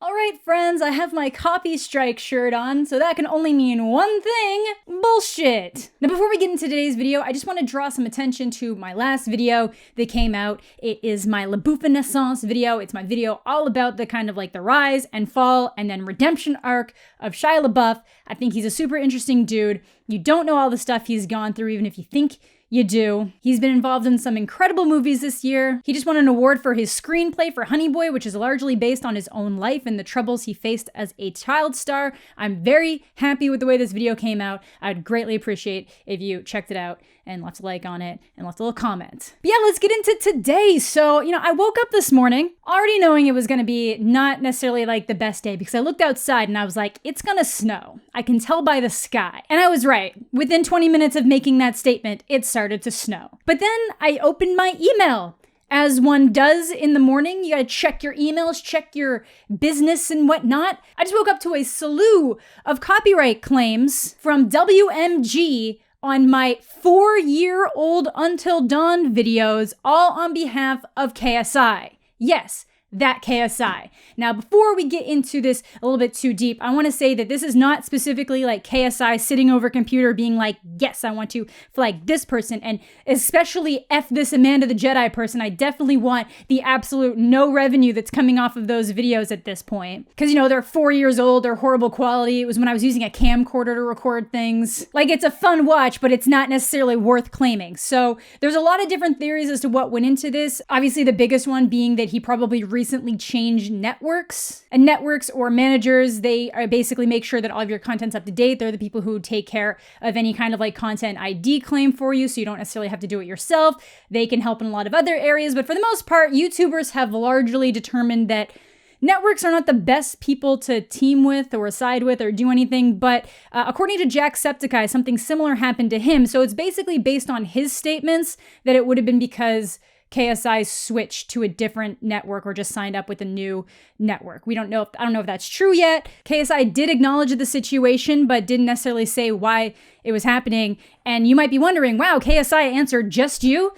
All right, friends, I have my copy strike shirt on, so that can only mean one thing: bullshit. Now, before we get into today's video, I just want to draw some attention to my last video that came out. It is my La Bouffe Naissance video. It's my video all about the kind of like the rise and fall and then redemption arc of Shia LaBeouf. I think he's a super interesting dude. You don't know all the stuff he's gone through, even if you think you do. He's been involved in some incredible movies this year. He just won an award for his screenplay for Honey Boy, which is largely based on his own life and the troubles he faced as a child star. I'm very happy with the way this video came out. I'd greatly appreciate if you checked it out and left a like on it and left a little comment. But yeah, let's get into today. So, I woke up this morning already knowing it was gonna be not necessarily like the best day because I looked outside and I was like, it's gonna snow. I can tell by the sky. And I was right. Within 20 minutes of making that statement, it started to snow. But then I opened my email. As one does in the morning, you gotta check your emails, check your business and whatnot. I just woke up to a slew of copyright claims from WMG on my 4-year-old Until Dawn videos, all on behalf of KSI. Yes, that KSI. Now, before we get into this a little bit too deep, I want to say that this is not specifically like KSI sitting over a computer being like, yes, I want to flag this person, and especially F this Amanda the Jedi person. I definitely want the absolute no revenue that's coming off of those videos at this point. Because, they're 4 years old, they're horrible quality. It was when I was using a camcorder to record things. Like, it's a fun watch, but it's not necessarily worth claiming. So there's a lot of different theories as to what went into this. Obviously, the biggest one being that he probably recently changed networks. And networks or managers, they basically make sure that all of your content's up to date. They're the people who take care of any kind of like content ID claim for you, so you don't necessarily have to do it yourself. They can help in a lot of other areas, but for the most part, YouTubers have largely determined that networks are not the best people to team with or side with or do anything, but according to Jacksepticeye, something similar happened to him. So it's basically based on his statements that it would have been because KSI switched to a different network or just signed up with a new network. I don't know if that's true yet. KSI did acknowledge the situation, but didn't necessarily say why it was happening. And you might be wondering, wow, KSI answered just you?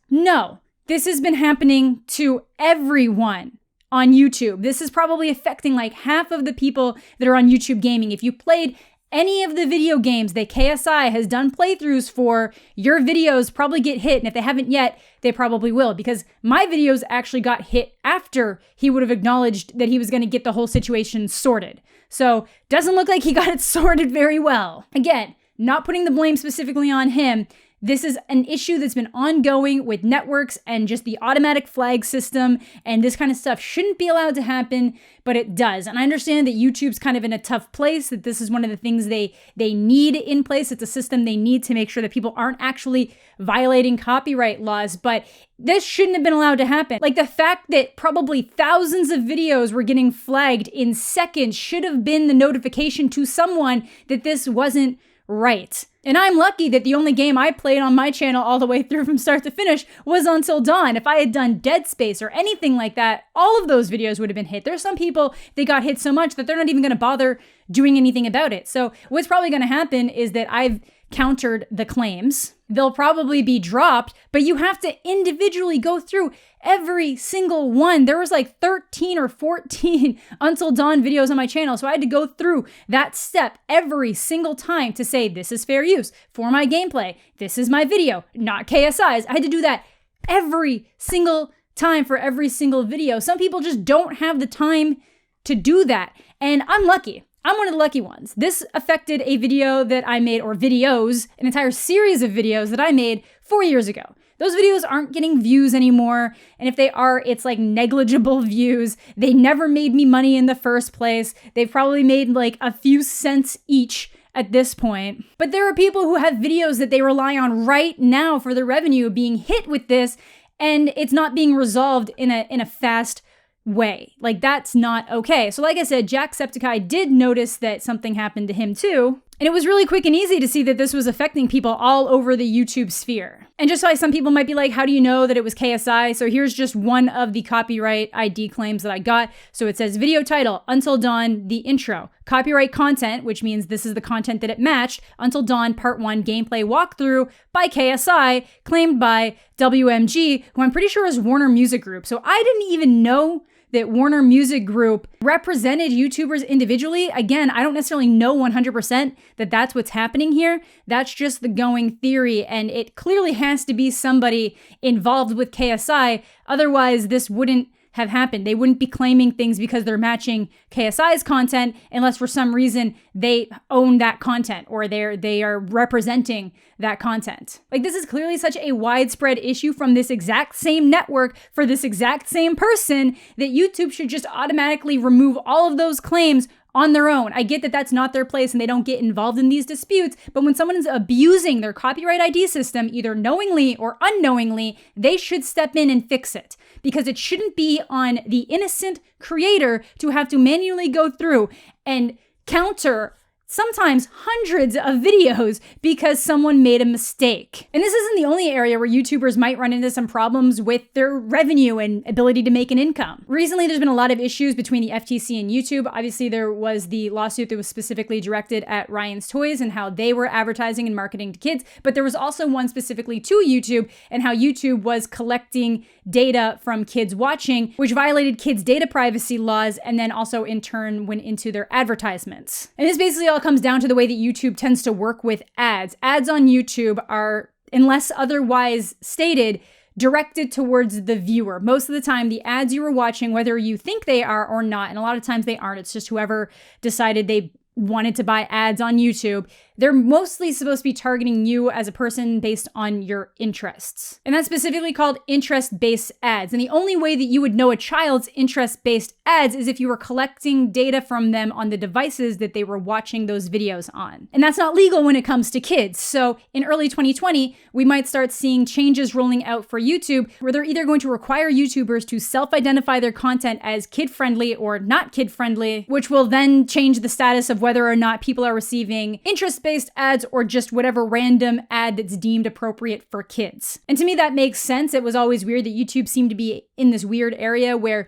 No, this has been happening to everyone on YouTube. This is probably affecting like half of the people that are on YouTube gaming. If you played any of the video games that KSI has done playthroughs for, your videos probably get hit, and if they haven't yet, they probably will, because my videos actually got hit after he would have acknowledged that he was going to get the whole situation sorted. So, doesn't look like he got it sorted very well. Again, not putting the blame specifically on him. This is an issue that's been ongoing with networks and just the automatic flag system, and this kind of stuff shouldn't be allowed to happen, but it does. And I understand that YouTube's kind of in a tough place, that this is one of the things they need in place. It's a system they need to make sure that people aren't actually violating copyright laws, but this shouldn't have been allowed to happen. Like, the fact that probably thousands of videos were getting flagged in seconds should have been the notification to someone that this wasn't right. And I'm lucky that the only game I played on my channel all the way through from start to finish was Until Dawn. If I had done Dead Space or anything like that, all of those videos would have been hit. There's some people, they got hit so much that they're not even going to bother doing anything about it. So what's probably going to happen is that I've countered the claims. They'll probably be dropped, but you have to individually go through every single one. There was like 13 or 14 Until Dawn videos on my channel, so I had to go through that step every single time to say, this is fair use for my gameplay. This is my video, not KSI's. I had to do that every single time for every single video. Some people just don't have the time to do that, and I'm lucky. I'm one of the lucky ones. This affected a video that I made, or videos, an entire series of videos that I made 4 years ago. Those videos aren't getting views anymore, and if they are, it's like negligible views. They never made me money in the first place. They've probably made like a few cents each at this point. But there are people who have videos that they rely on right now for their revenue being hit with this, and it's not being resolved in a fast way. Like, that's not okay. So like I said, Jacksepticeye did notice that something happened to him too. And it was really quick and easy to see that this was affecting people all over the YouTube sphere. And just why some people might be like, how do you know that it was KSI? So here's just one of the copyright ID claims that I got. So it says video title, Until Dawn, the intro. Copyright content, which means this is the content that it matched, Until Dawn Part 1 gameplay walkthrough by KSI, claimed by WMG, who I'm pretty sure is Warner Music Group. So I didn't even know that Warner Music Group represented YouTubers individually. Again, I don't necessarily know 100% that that's what's happening here. That's just the going theory, and it clearly has to be somebody involved with KSI. Otherwise, this wouldn't have happened. They wouldn't be claiming things because they're matching KSI's content unless for some reason they own that content or they are representing that content. Like, this is clearly such a widespread issue from this exact same network for this exact same person that YouTube should just automatically remove all of those claims on their own. I get that that's not their place and they don't get involved in these disputes, but when someone is abusing their copyright ID system, either knowingly or unknowingly, they should step in and fix it, because it shouldn't be on the innocent creator to have to manually go through and counter sometimes hundreds of videos because someone made a mistake. And this isn't the only area where YouTubers might run into some problems with their revenue and ability to make an income. Recently, there's been a lot of issues between the FTC and YouTube. Obviously, there was the lawsuit that was specifically directed at Ryan's Toys and how they were advertising and marketing to kids, but there was also one specifically to YouTube and how YouTube was collecting data from kids watching, which violated kids' data privacy laws, and then also in turn went into their advertisements. And this basically all comes down to the way that YouTube tends to work with ads. Ads on YouTube are, unless otherwise stated, directed towards the viewer. Most of the time, the ads you are watching, whether you think they are or not, and a lot of times they aren't, it's just whoever decided they wanted to buy ads on YouTube, they're mostly supposed to be targeting you as a person based on your interests. And that's specifically called interest-based ads. And the only way that you would know a child's interest-based ads is if you were collecting data from them on the devices that they were watching those videos on. And that's not legal when it comes to kids. So in early 2020, we might start seeing changes rolling out for YouTube where they're either going to require YouTubers to self-identify their content as kid-friendly or not kid-friendly, which will then change the status of whether or not people are receiving interest-based ads or just whatever random ad that's deemed appropriate for kids. And to me, that makes sense. It was always weird that YouTube seemed to be in this weird area where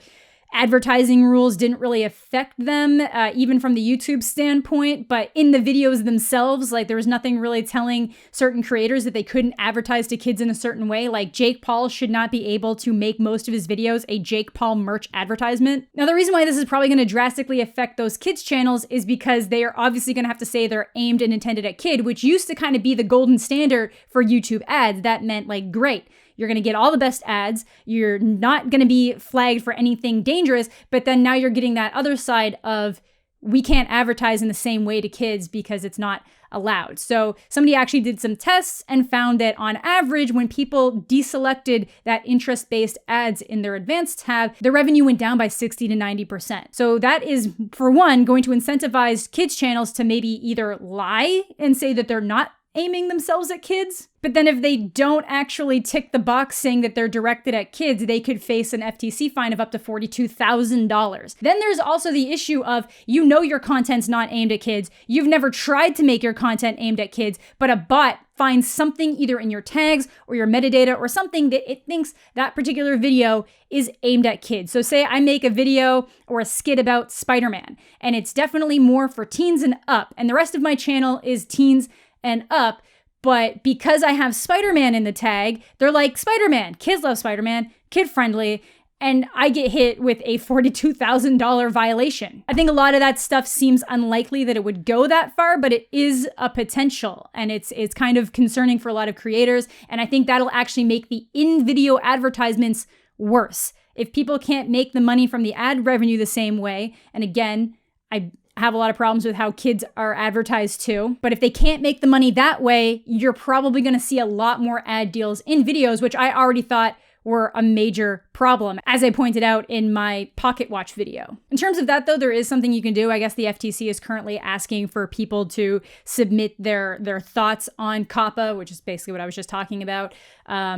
advertising rules didn't really affect them, even from the YouTube standpoint, but in the videos themselves, like there was nothing really telling certain creators that they couldn't advertise to kids in a certain way. Like Jake Paul should not be able to make most of his videos a Jake Paul merch advertisement. Now, the reason why this is probably going to drastically affect those kids' channels is because they are obviously going to have to say they're aimed and intended at kid, which used to kind of be the golden standard for YouTube ads. That meant like, great, you're going to get all the best ads. You're not going to be flagged for anything dangerous. But then now you're getting that other side of we can't advertise in the same way to kids because it's not allowed. So somebody actually did some tests and found that on average, when people deselected that interest-based ads in their advanced tab, their revenue went down by 60 to 90%. So that is, for one, going to incentivize kids' channels to maybe either lie and say that they're not aiming themselves at kids. But then if they don't actually tick the box saying that they're directed at kids, they could face an FTC fine of up to $42,000. Then there's also the issue of, you know, your content's not aimed at kids. You've never tried to make your content aimed at kids, but a bot finds something either in your tags or your metadata or something that it thinks that particular video is aimed at kids. So say I make a video or a skit about Spider-Man, and it's definitely more for teens and up, and the rest of my channel is teens and up, but because I have Spider-Man in the tag, they're like, Spider-Man, kids love Spider-Man, kid-friendly, and I get hit with a $42,000 violation. I think a lot of that stuff seems unlikely that it would go that far, but it is a potential, and it's kind of concerning for a lot of creators, and I think that'll actually make the in-video advertisements worse. If people can't make the money from the ad revenue the same way, and again, I have a lot of problems with how kids are advertised too. But if they can't make the money that way, you're probably going to see a lot more ad deals in videos, which I already thought were a major problem, as I pointed out in my Pocket Watch video. In terms of that, though, there is something you can do. I guess the FTC is currently asking for people to submit their thoughts on COPPA, which is basically what I was just talking about,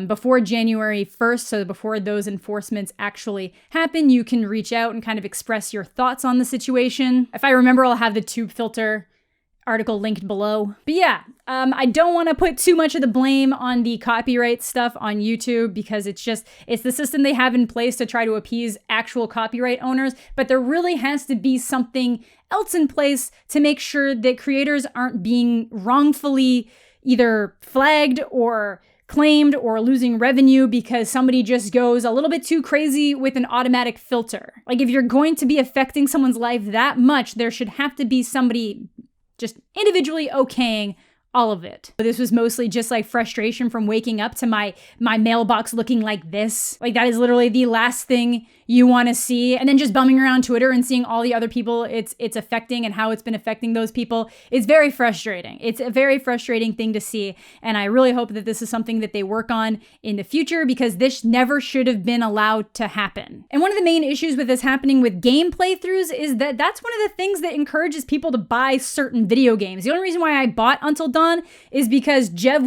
before January 1st. So before those enforcements actually happen, you can reach out and kind of express your thoughts on the situation. If I remember, I'll have the tube filter article linked below. But yeah, I don't want to put too much of the blame on the copyright stuff on YouTube because it's the system they have in place to try to appease actual copyright owners. But there really has to be something else in place to make sure that creators aren't being wrongfully either flagged or claimed or losing revenue because somebody just goes a little bit too crazy with an automatic filter. Like, if you're going to be affecting someone's life that much, there should have to be somebody just individually okaying all of it. This was mostly just like frustration from waking up to my mailbox looking like this. Like, that is literally the last thing you want to see. And then just bumming around Twitter and seeing all the other people it's affecting and how it's been affecting those people is very frustrating. It's a very frustrating thing to see. And I really hope that this is something that they work on in the future, because this never should have been allowed to happen. And one of the main issues with this happening with game playthroughs is that that's one of the things that encourages people to buy certain video games. The only reason why I bought Until Dawn is because Jeff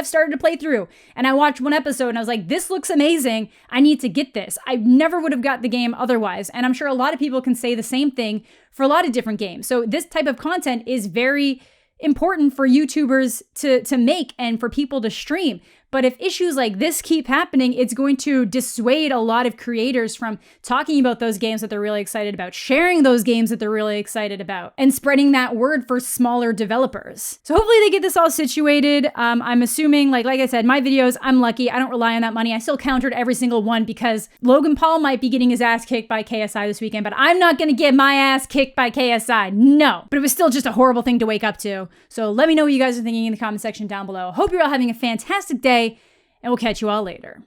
started to play through, and I watched one episode and I was like, this looks amazing. I need to get this. I never would have got the game otherwise. And I'm sure a lot of people can say the same thing for a lot of different games. So this type of content is very important for YouTubers to make and for people to stream. But if issues like this keep happening, it's going to dissuade a lot of creators from talking about those games that they're really excited about, sharing those games that they're really excited about, and spreading that word for smaller developers. So hopefully they get this all situated. I'm assuming, like I said, my videos, I'm lucky. I don't rely on that money. I still countered every single one because Logan Paul might be getting his ass kicked by KSI this weekend, but I'm not going to get my ass kicked by KSI. No. But it was still just a horrible thing to wake up to. So let me know what you guys are thinking in the comment section down below. Hope you're all having a fantastic day, and we'll catch you all later.